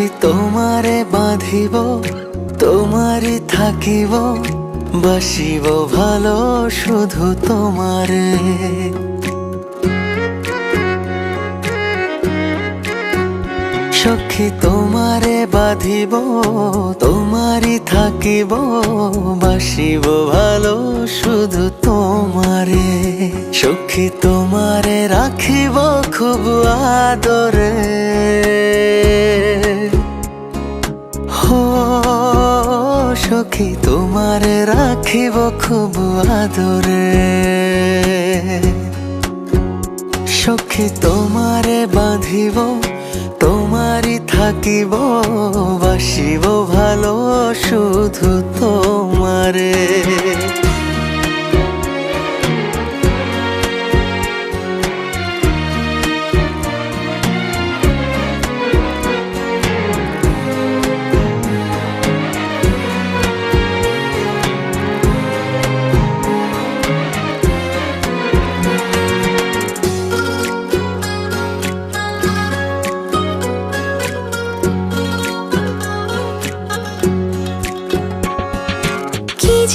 সখী তোমারে বাঁধিব, তোমারই থাকিব, বাসিব ভালো শুধু তোমারে। সখী তোমারে বাঁধিব, তোমারই থাকিব, বাসিব ভালো শুধু তোমারে। সখী তোমারে রাখিব খুব আদরে, হো সখী তোমারে রাখিব খুব আদরে। সখী তোমারে বাঁধিব, তোমারই থাকিব, বাসিব ভালো শুধু তোমারে।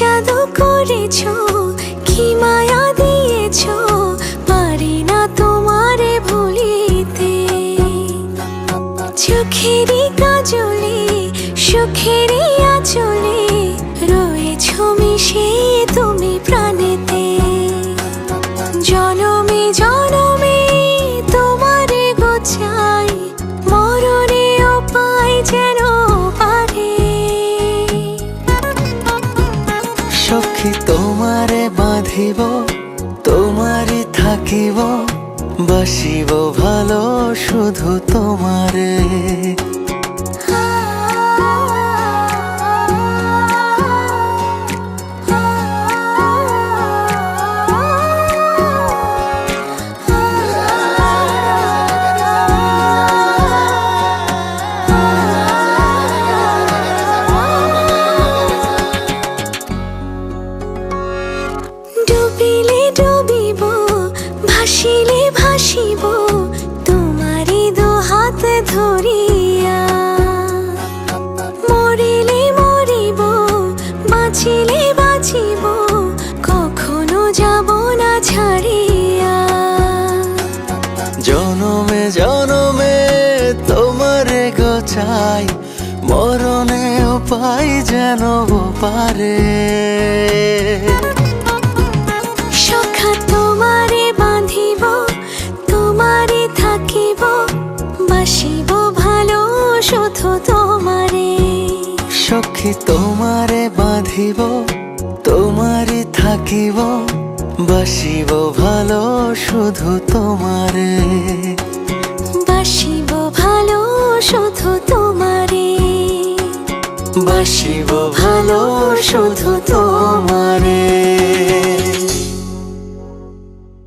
জাদু করেছো, কি মায়া দিয়েছো, পারি না তোমারে ভুলিতে। চোখেরই কাজলে, সুখেরই আঁচলে, রয়েছো মিশে তুমি প্রাণেতে। জনমে জনমে তোমারে গোছাই, মরণেও পাই যেন পারে। সখী তোমারে বাঁধিব, তোমারই থাকিব, বাসিব ভালো শুধু তোমারে। ডুবিলে ডুবিব, ভাসিলে ভাসিব, তোমারই দুহাত ধরিয়া। মরিলে মরিব, বাঁচিলে বাঁচিব, কখনো যাব না ছাড়িয়া। জনমে জনমে তোমারে গোছাই, মরণেও পাই যেন পারে। সখা তোমারে বাঁধিব, তোমারে থাকিব, বাসিব ভালো শুধু তোমারে। সখী তোমারে বাঁধিব, তোমারই থাকিব, বাসিব ভালো শুধু তোমারে। বাসিব ভালো শুধু তোমারে, বাসিব ভালো শুধু